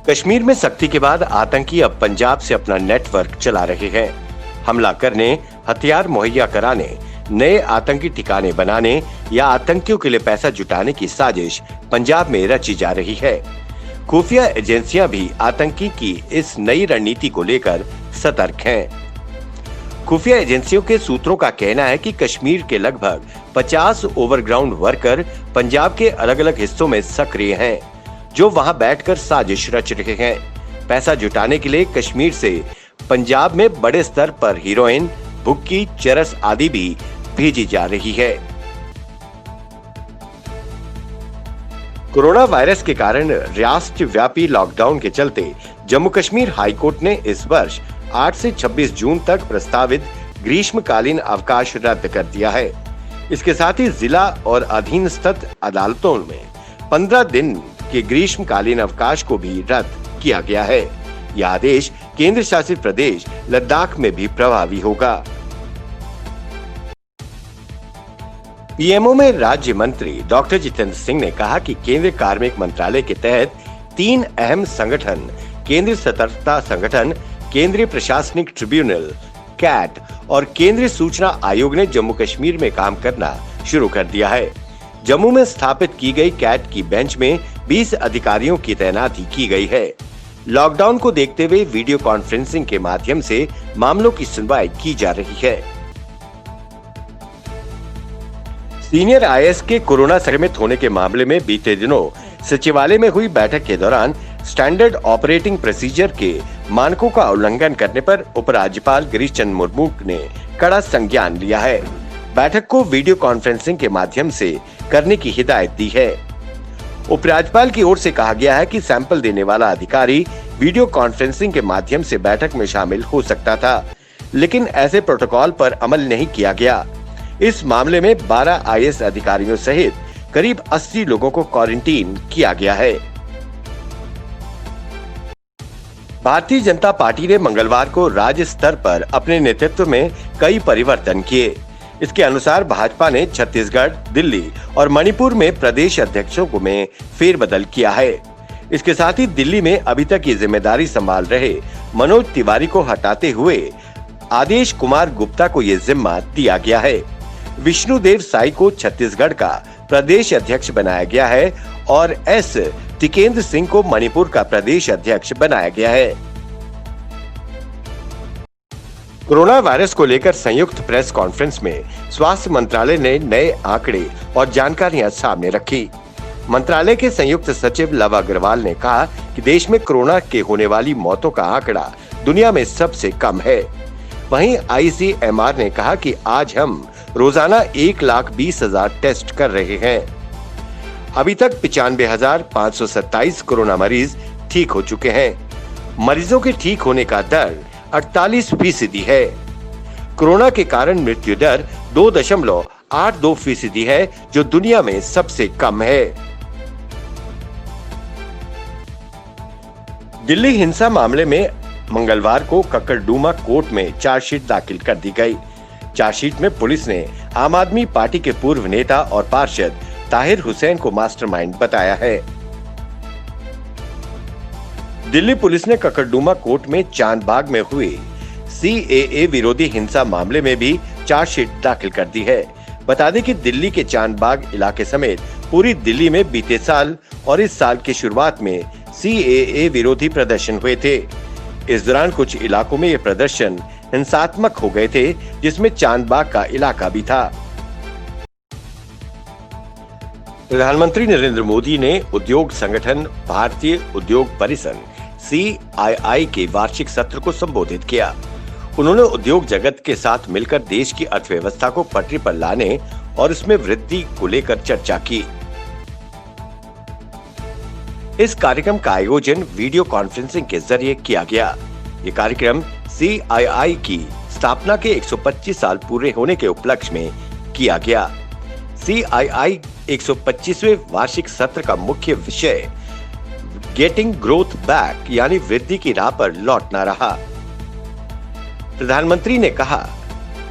कश्मीर में सख्ती के बाद आतंकी अब पंजाब से अपना नेटवर्क चला रहे हैं। हमला करने, हथियार मुहैया कराने, नए आतंकी ठिकाने बनाने या आतंकियों के लिए पैसा जुटाने की साजिश पंजाब में रची जा रही है। खुफिया एजेंसियां भी आतंकी की इस नई रणनीति को लेकर सतर्क हैं। खुफिया एजेंसियों के सूत्रों का कहना है कि कश्मीर के लगभग 50 ओवरग्राउंड वर्कर पंजाब के अलग अलग हिस्सों में सक्रिय हैं, जो वहां बैठकर साजिश रच रहे हैं। पैसा जुटाने के लिए कश्मीर से पंजाब में बड़े स्तर पर हीरोइन, भुक्की, चरस आदि भी भेजी जा रही है। कोरोना वायरस के कारण राष्ट्रव्यापी लॉकडाउन के चलते जम्मू कश्मीर हाईकोर्ट ने इस वर्ष 8 से 26 जून तक प्रस्तावित ग्रीष्मकालीन अवकाश रद्द कर दिया है। इसके साथ ही जिला और अधीनस्थ अदालतों में 15 दिन के ग्रीष्मकालीन अवकाश को भी रद्द किया गया है। यह आदेश केंद्र शासित प्रदेश लद्दाख में भी प्रभावी होगा। पीएमओ में राज्य मंत्री डॉक्टर जितेंद्र सिंह ने कहा कि केंद्रीय कार्मिक मंत्रालय के तहत 3 अहम संगठन, केंद्रीय सतर्कता संगठन, केंद्रीय प्रशासनिक ट्रिब्यूनल कैट और केंद्रीय सूचना आयोग ने जम्मू कश्मीर में काम करना शुरू कर दिया है। जम्मू में स्थापित की गई कैट की बेंच में 20 अधिकारियों की तैनाती की गई है। लॉकडाउन को देखते हुए वीडियो कॉन्फ्रेंसिंग के माध्यम से मामलों की सुनवाई की जा रही है। सीनियर आईएएस के कोरोना संक्रमित होने के मामले में बीते दिनों सचिवालय में हुई बैठक के दौरान स्टैंडर्ड ऑपरेटिंग प्रोसीजर के मानकों का उल्लंघन करने पर उपराज्यपाल गिरीश चंद्र मुर्मू ने कड़ा संज्ञान लिया है। बैठक को वीडियो कॉन्फ्रेंसिंग के माध्यम से करने की हिदायत दी है। उपराज्यपाल की ओर से कहा गया है कि सैंपल देने वाला अधिकारी वीडियो कॉन्फ्रेंसिंग के माध्यम से बैठक में शामिल हो सकता था, लेकिन ऐसे प्रोटोकॉल पर अमल नहीं किया गया। इस मामले में 12 आईएएस अधिकारियों सहित करीब 80 लोगों को क्वारंटीन किया गया है। भारतीय जनता पार्टी ने मंगलवार को राज्य स्तर पर अपने नेतृत्व में कई परिवर्तन किए। इसके अनुसार भाजपा ने छत्तीसगढ़, दिल्ली और मणिपुर में प्रदेश अध्यक्षों को में फेरबदल किया है। इसके साथ ही दिल्ली में अभी तक ये जिम्मेदारी संभाल रहे मनोज तिवारी को हटाते हुए आदेश कुमार गुप्ता को ये जिम्मा दिया गया है। विष्णुदेव साई को छत्तीसगढ़ का प्रदेश अध्यक्ष बनाया गया है और एस टिकेंद्र सिंह को मणिपुर का प्रदेश अध्यक्ष बनाया गया है। कोरोना वायरस को लेकर संयुक्त प्रेस कॉन्फ्रेंस में स्वास्थ्य मंत्रालय ने नए आंकड़े और जानकारियां सामने रखी। मंत्रालय के संयुक्त सचिव लव अग्रवाल ने कहा कि देश में कोरोना के होने वाली मौतों का आंकड़ा दुनिया में सबसे कम है। वहीं आईसीएमआर ने कहा कि आज हम रोजाना 1,20,000 टेस्ट कर रहे हैं। अभी तक 95,527 कोरोना मरीज ठीक हो चुके हैं। मरीजों के ठीक होने का दर 48% है। कोरोना के कारण मृत्यु दर 2.82% है, जो दुनिया में सबसे कम है। दिल्ली हिंसा मामले में मंगलवार को ककरडुमा कोर्ट में चार्जशीट दाखिल कर दी गई। चार्जशीट में पुलिस ने आम आदमी पार्टी के पूर्व नेता और पार्षद ताहिर हुसैन को मास्टरमाइंड बताया है। दिल्ली पुलिस ने ककरडुमा कोर्ट में चांदबाग में हुई सीएए विरोधी हिंसा मामले में भी चार्जशीट दाखिल कर दी है। बता दें कि दिल्ली के चांदबाग इलाके समेत पूरी दिल्ली में बीते साल और इस साल की शुरुआत में सीएए विरोधी प्रदर्शन हुए थे। इस दौरान कुछ इलाकों में ये प्रदर्शन हिंसात्मक हो गए थे, जिसमें चांदबाग का इलाका भी था। प्रधानमंत्री नरेंद्र मोदी ने उद्योग संगठन भारतीय उद्योग परिसंघ CII के वार्षिक सत्र को संबोधित किया। उन्होंने उद्योग जगत के साथ मिलकर देश की अर्थव्यवस्था को पटरी पर लाने और इसमें वृद्धि को लेकर चर्चा की। इस कार्यक्रम का आयोजन वीडियो कॉन्फ्रेंसिंग के जरिए किया गया। ये कार्यक्रम CII की स्थापना के 125 साल पूरे होने के उपलक्ष्य में किया गया। CII 125वें वार्षिक सत्र का मुख्य विषय गेटिंग ग्रोथ बैक यानी वृद्धि की राह पर लौटना रहा। प्रधानमंत्री ने कहा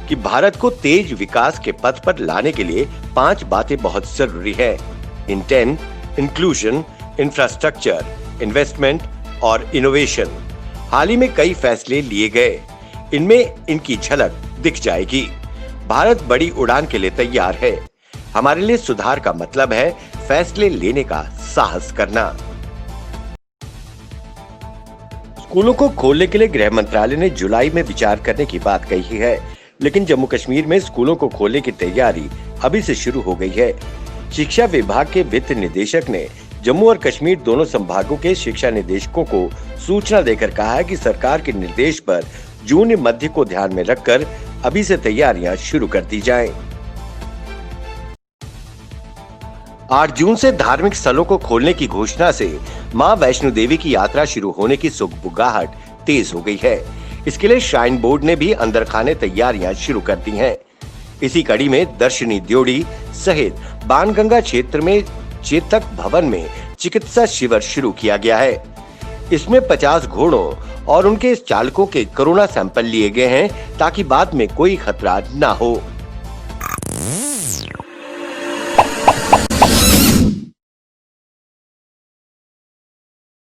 कि भारत को तेज विकास के पथ पर लाने के लिए 5 बातें बहुत जरूरी है: इंटेंट, इंक्लूजन, इंफ्रास्ट्रक्चर, इन्वेस्टमेंट और इनोवेशन। हाल ही में कई फैसले लिए गए, इनमें इनकी झलक दिख जाएगी। भारत बड़ी उड़ान के लिए तैयार है। हमारे लिए सुधार का मतलब है फैसले लेने का साहस करना। स्कूलों को खोलने के लिए गृह मंत्रालय ने जुलाई में विचार करने की बात कही है, लेकिन जम्मू कश्मीर में स्कूलों को खोलने की तैयारी अभी से शुरू हो गई है। शिक्षा विभाग के वित्त निदेशक ने जम्मू और कश्मीर दोनों संभागों के शिक्षा निदेशकों को सूचना देकर कहा है कि सरकार के निर्देश पर जून मध्य को ध्यान में रखकर अभी से तैयारियां शुरू कर दी जाएं। 8 जून से धार्मिक स्थलों को खोलने की घोषणा से मां वैष्णो देवी की यात्रा शुरू होने की सुगबुगाहट तेज हो गई है। इसके लिए श्राइन बोर्ड ने भी अंदरखाने तैयारियां शुरू कर दी हैं। इसी कड़ी में दर्शनी द्योड़ी सहित बाणगंगा क्षेत्र में चेतक भवन में चिकित्सा शिविर शुरू किया गया है। इसमें 50 घोड़ों और उनके चालकों के कोरोना सैंपल लिए गए हैं ताकि बाद में कोई खतरा न हो।